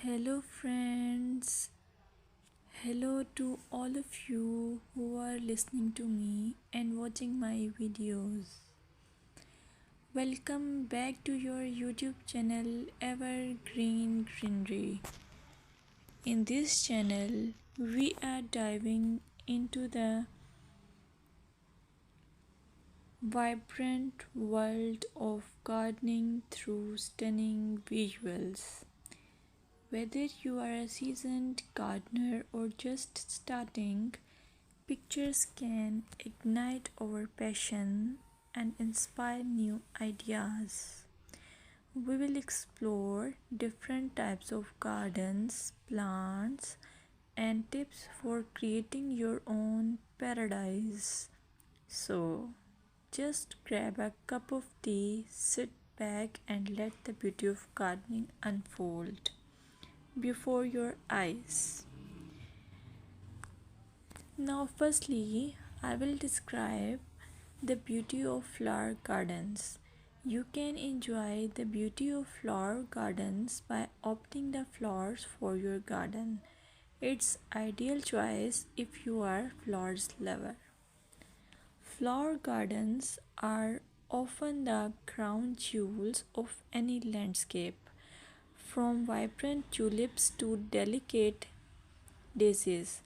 Hello, friends. Hello to all of you who are listening to me and watching my videos. Welcome back to your YouTube channel Evergreen Greenery. In this channel, we are diving into the vibrant world of gardening through stunning visuals. Whether you are a seasoned gardener or just starting, pictures can ignite our passion and inspire new ideas. We will explore different types of gardens, plants, and tips for creating your own paradise. So, just grab a cup of tea, sit back, and let the beauty of gardening unfold before your eyes. Now, firstly, I will describe the beauty of flower gardens. You can enjoy the beauty of flower gardens by opting the flowers for your garden. It's ideal choice if you are flowers lover. Flower gardens are often the crown jewels of any landscape, from vibrant tulips to delicate daisies.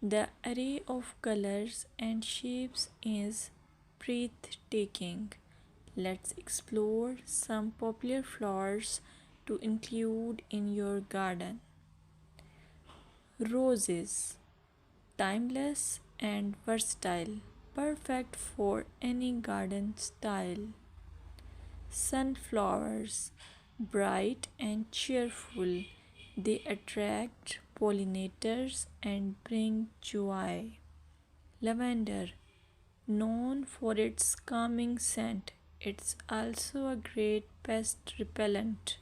The array of colors and shapes is breathtaking. Let's explore some popular flowers to include in your garden. Roses, timeless and versatile, perfect for any garden style. Sunflowers, bright and cheerful, they attract pollinators and bring joy. Lavender, known for its calming scent, it's also a great pest repellent.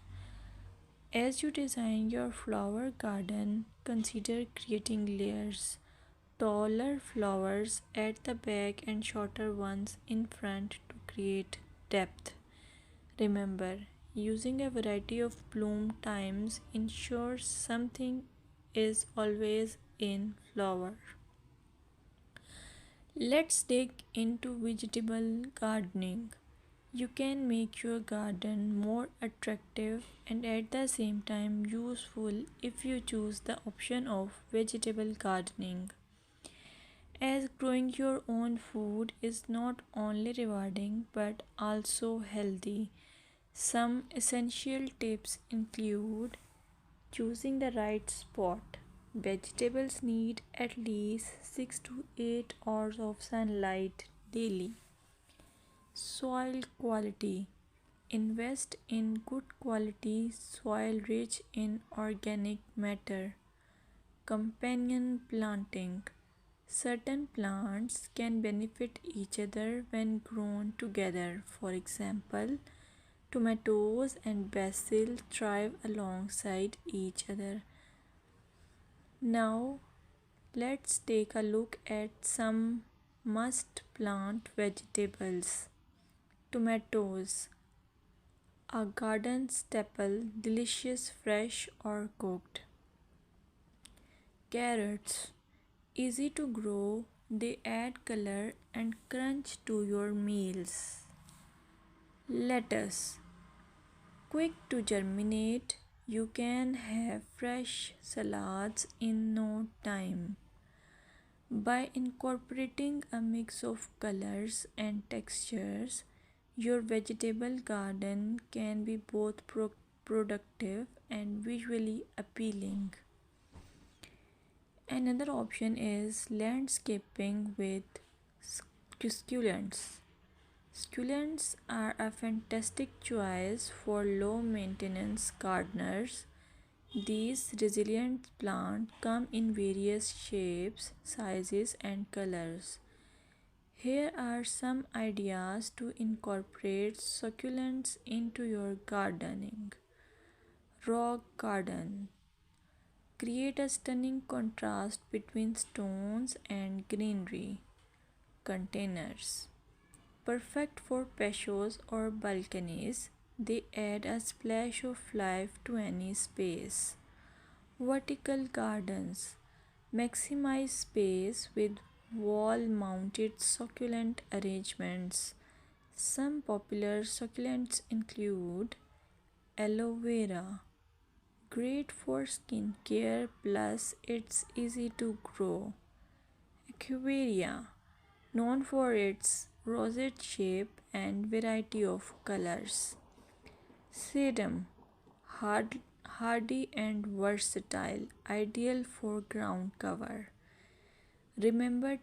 As you design your flower garden, consider creating layers. Taller flowers at the back and shorter ones in front to create depth. Remember, using a variety of bloom times ensures something is always in flower. Let's dig into vegetable gardening. You can make your garden more attractive and at the same time useful if you choose the option of vegetable gardening. As growing your own food is not only rewarding but also healthy. Some essential tips include choosing the right spot. Vegetables need at least 6 to 8 hours of sunlight daily. Soil quality. Invest in good quality soil rich in organic matter. Companion planting. Certain plants can benefit each other when grown together. For example, tomatoes and basil thrive alongside each other. Now, let's take a look at some must plant vegetables. Tomatoes, a garden staple, delicious fresh or cooked. Carrots, easy to grow, they add color and crunch to your meals. Lettuce, quick to germinate, you can have fresh salads in no time. By incorporating a mix of colors and textures, your vegetable garden can be both productive and visually appealing. Another option is landscaping with succulents. Succulents are a fantastic choice for low maintenance gardeners. These resilient plants come in various shapes, sizes, and colors. Here are some ideas to incorporate succulents into your gardening. Rock garden. Create a stunning contrast between stones and greenery. Containers. Perfect for patios or balconies, they add a splash of life to any space. Vertical gardens maximize space with wall mounted succulent arrangements. Some popular succulents include aloe vera, great for skin care plus it's easy to grow. Equivarium, known for its rosette shape and variety of colors. Sedum, hardy and versatile, ideal for ground cover. Remember